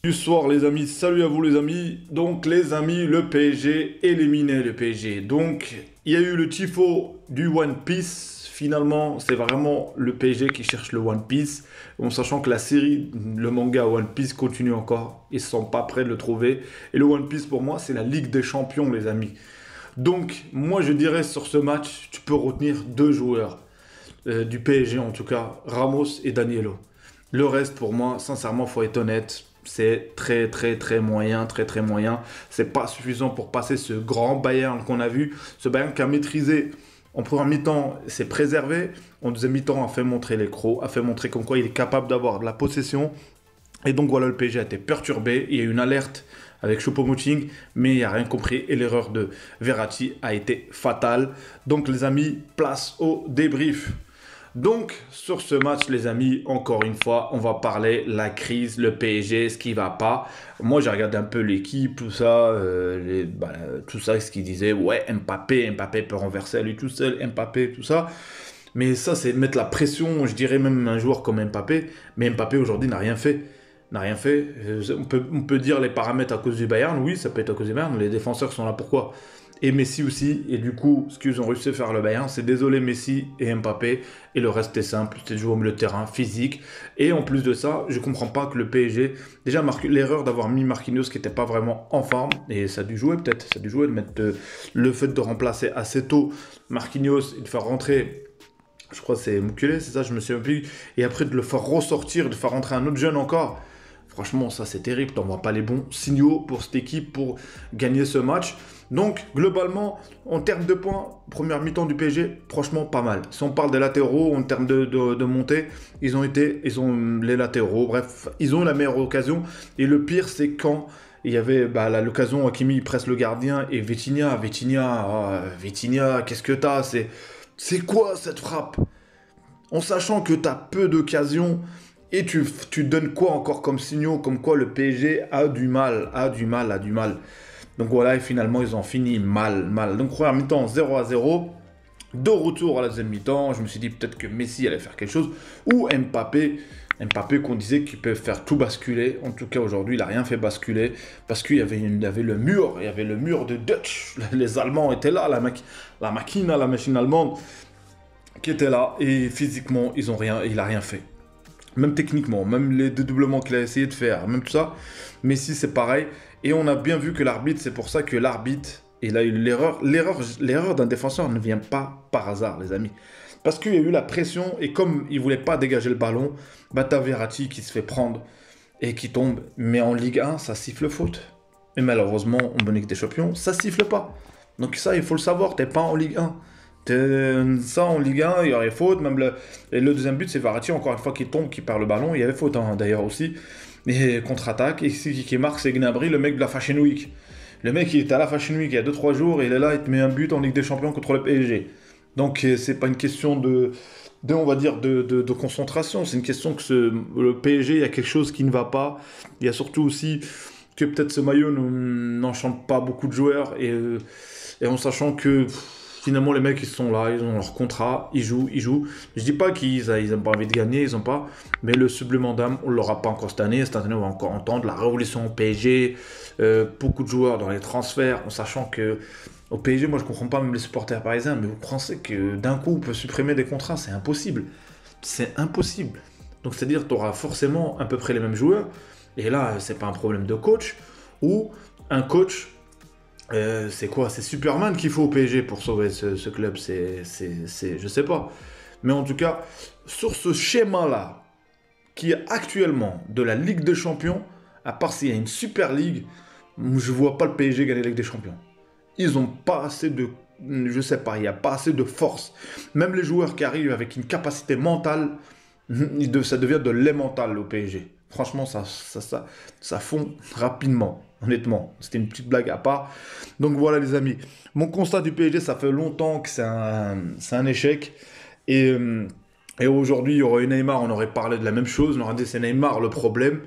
Du soir les amis, salut à vous les amis. Donc les amis, le PSG éliminé le PSG. Donc il y a eu le tifo du One Piece. Finalement, c'est vraiment le PSG qui cherche le One Piece. En sachant que la série, le manga One Piece continue encore. Ils ne sont pas prêts de le trouver. Et le One Piece pour moi, c'est la Ligue des Champions les amis. Donc moi je dirais sur ce match, tu peux retenir deux joueurs. Du PSG en tout cas, Ramos et Danielo. Le reste, pour moi, sincèrement, faut être honnête, c'est très moyen, très moyen. C'est pas suffisant pour passer ce grand Bayern qu'on a vu, ce Bayern qui a maîtrisé en première mi-temps, s'est préservé, en deuxième mi-temps a fait montrer les crocs, a fait montrer comme quoi il est capable d'avoir de la possession. Et donc voilà, le PSG a été perturbé, il y a eu une alerte avec Choupo-Moting, mais il n'y a rien compris et l'erreur de Verratti a été fatale. Donc les amis, place au débrief. Donc, sur ce match, les amis, encore une fois, on va parler la crise, le PSG, ce qui va pas. Moi, j'ai regardé un peu l'équipe, tout ça, tout ça, ce qu'ils disaient. Ouais, Mbappé peut renverser à lui tout seul, Mbappé, tout ça. Mais ça, c'est mettre la pression, je dirais même un joueur comme Mbappé. Mais Mbappé, aujourd'hui, n'a rien fait. N'a rien fait. On peut dire les paramètres à cause du Bayern. Oui, ça peut être à cause du Bayern. Les défenseurs sont là pourquoi? Et Messi aussi. Et du coup, ce qu'ils ont réussi à faire le Bayern, c'est désolé Messi et Mbappé. Et le reste est simple, c'est de jouer au milieu de terrain, physique. Et en plus de ça, je comprends pas que le PSG, déjà l'erreur d'avoir mis Marquinhos qui n'était pas vraiment en forme, et ça a dû jouer peut-être, ça a dû jouer de mettre le fait de remplacer assez tôt Marquinhos et de faire rentrer. Je crois que c'est Mukele, c'est ça, je me souviens plus. Et après de le faire ressortir, de faire rentrer un autre jeune encore. Franchement, ça c'est terrible. T'envoies pas les bons signaux pour cette équipe pour gagner ce match. Donc, globalement, en termes de points, première mi-temps du PSG, franchement, pas mal. Si on parle des latéraux, en termes de montée, ils ont les latéraux, bref, ils ont eu la meilleure occasion. Et le pire, c'est quand il y avait l'occasion, Hakimi presse le gardien et Vitinha, qu'est-ce que t'as? C'est quoi cette frappe? En sachant que t'as peu d'occasions. Et tu donnes quoi encore comme signaux, comme quoi le PSG a du mal. Donc voilà, et finalement, ils ont fini mal. Donc première mi-temps, 0-0. De retour à la deuxième mi-temps, je me suis dit peut-être que Messi allait faire quelque chose. Ou Mbappé qu'on disait qu'il peut faire tout basculer. En tout cas, aujourd'hui, il n'a rien fait basculer. Parce qu'il y avait le mur. Il y avait le mur de Dutch. Les Allemands étaient là, la machine allemande qui était là. Et physiquement, il n'a rien fait. Même techniquement, même les dédoublements qu'il a essayé de faire, même tout ça. Messi, c'est pareil. Et on a bien vu que l'arbitre, c'est pour ça que l'arbitre, il a eu l'erreur d'un défenseur ne vient pas par hasard, les amis. Parce qu'il y a eu la pression, et comme il voulait pas dégager le ballon, t'as Verratti qui se fait prendre et qui tombe. Mais en Ligue 1, ça siffle faute. Et malheureusement, en Ligue des Champions, ça siffle pas. Donc ça, il faut le savoir, t'es pas en Ligue 1. Ça en Ligue 1, il y aurait faute. Et le deuxième but, c'est Verratti, encore une fois, qui tombe, qui perd le ballon. Il y avait faute d'ailleurs aussi. Et contre-attaque. Et ici, qui marque, c'est Gnabry, le mec de la Fashion Week. Le mec, il était à la Fashion Week il y a 2-3 jours. Et il est là, il te met un but en Ligue des Champions contre le PSG. Donc, c'est pas une question on va dire, de concentration. C'est une question que le PSG, il y a quelque chose qui ne va pas. Il y a surtout aussi que peut-être ce maillot n'enchante pas beaucoup de joueurs. Et en sachant que. Finalement, les mecs, ils sont là, ils ont leur contrat, ils jouent. Je dis pas qu'ils n'ont pas envie de gagner, ils ont pas. Mais le supplément d'âme, on l'aura pas encore cette année. Cette année, on va encore entendre la révolution au PSG, beaucoup de joueurs dans les transferts, en sachant que au PSG, moi, je comprends pas même les supporters parisiens, mais vous pensez que d'un coup, on peut supprimer des contrats, c'est impossible. C'est impossible. Donc, c'est-à-dire, que tu auras forcément à peu près les mêmes joueurs. Et là, c'est pas un problème de coach ou un coach. C'est quoi? C'est Superman qu'il faut au PSG pour sauver ce club. Je sais pas. Mais en tout cas, sur ce schéma-là, qui est actuellement de la Ligue des Champions, à part s'il y a une Super League, je vois pas le PSG gagner la Ligue des Champions. Ils ont pas assez de. Je sais pas, il n'y a pas assez de force. Même les joueurs qui arrivent avec une capacité mentale, ça devient de l'émental au PSG. Franchement, ça fond rapidement, honnêtement. C'était une petite blague à part. Donc voilà les amis. Mon constat du PSG, ça fait longtemps que c'est un échec. Et, euh, et aujourd'hui, il y aurait eu Neymar, on aurait parlé de la même chose. On aurait dit c'est Neymar le problème.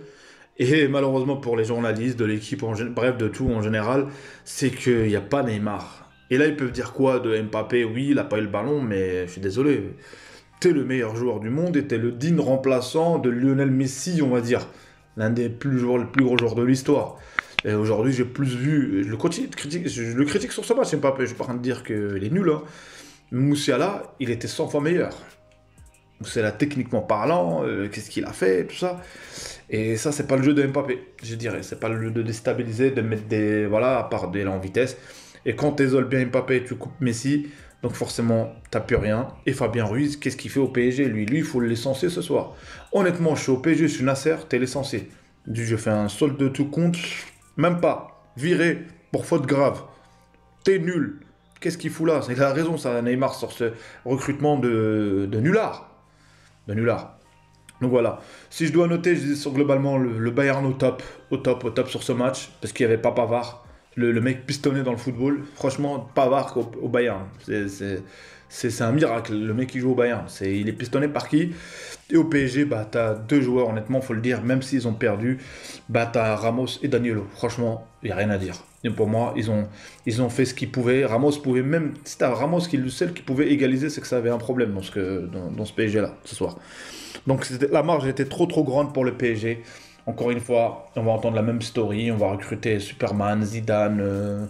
Et malheureusement pour les journalistes, de l'équipe, bref, de tout en général, c'est qu'il n'y a pas Neymar. Et là, ils peuvent dire quoi de Mbappé? Oui, il n'a pas eu le ballon, mais je suis désolé. T'es le meilleur joueur du monde et t'es le digne remplaçant de Lionel Messi, on va dire. L'un des les plus gros joueurs de l'histoire. Et aujourd'hui, j'ai plus vu. Je le critique sur ce match, Mbappé. Je suis pas en train de dire qu'il est nul, hein. Moussiala, il était 100 fois meilleur. Moussiala, techniquement parlant, qu'est-ce qu'il a fait, tout ça. Et ça, c'est pas le jeu de Mbappé, je dirais. C'est pas le jeu de déstabiliser, de mettre des. Voilà, à part des là en vitesse. Et quand tu isoles bien Mbappé, tu coupes Messi. Donc forcément, t'as plus rien. Et Fabien Ruiz, qu'est-ce qu'il fait au PSG? Lui, il faut le licencier ce soir. Honnêtement, je suis au PSG, je suis Nasser, t'es licencié. Je fais un solde de tout compte. Même pas. Viré pour faute grave. T'es nul. Qu'est-ce qu'il fout là? Il a raison, ça, Neymar, sur ce recrutement de nulard. De nulard. Donc voilà. Si je dois noter, je dis sur globalement le Bayern au top sur ce match, parce qu'il n'y avait pas Pavard, le mec pistonné dans le football. Franchement, Pavard au Bayern, c'est un miracle. Le mec qui joue au Bayern, il est pistonné par qui? Et au PSG, bah t'as deux joueurs, honnêtement, faut le dire, même s'ils ont perdu, bah t'as Ramos et Danilo. Franchement, il n'y a rien à dire. Et pour moi, ils ont fait ce qu'ils pouvaient. Ramos pouvait même, si t'as Ramos qui est le seul qui pouvait égaliser, c'est que ça avait un problème dans ce PSG là ce soir. Donc la marge était trop grande pour le PSG. Encore une fois, on va entendre la même story. On va recruter Superman, Zidane,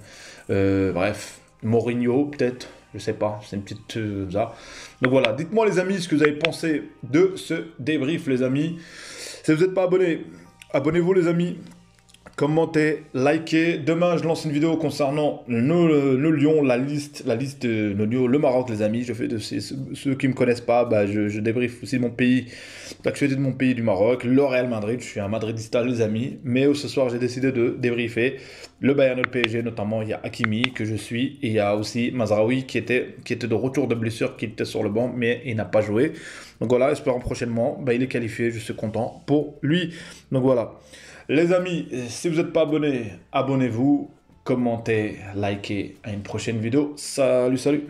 bref, Mourinho peut-être. Je sais pas, c'est une petite ça. Donc voilà, dites-moi les amis ce que vous avez pensé de ce débrief les amis. Si vous n'êtes pas abonné, abonnez-vous les amis. Commentez, likez. Demain, je lance une vidéo concernant nos lions, la liste de nos lions, le Maroc, les amis. Je fais de ceux qui ne me connaissent pas, bah, je débriefe aussi mon pays, l'actualité de mon pays, du Maroc, le Real Madrid. Je suis un madridista, les amis. Mais ce soir, j'ai décidé de débriefer le Bayern et le PSG, notamment. Il y a Hakimi, que je suis, et il y a aussi Mazraoui, qui était de retour de blessure, qui était sur le banc, mais il n'a pas joué. Donc voilà, espérons prochainement. Bah, il est qualifié, je suis content pour lui. Donc voilà. Les amis, si vous n'êtes pas abonnés, abonnez-vous, commentez, likez. À une prochaine vidéo. Salut, salut!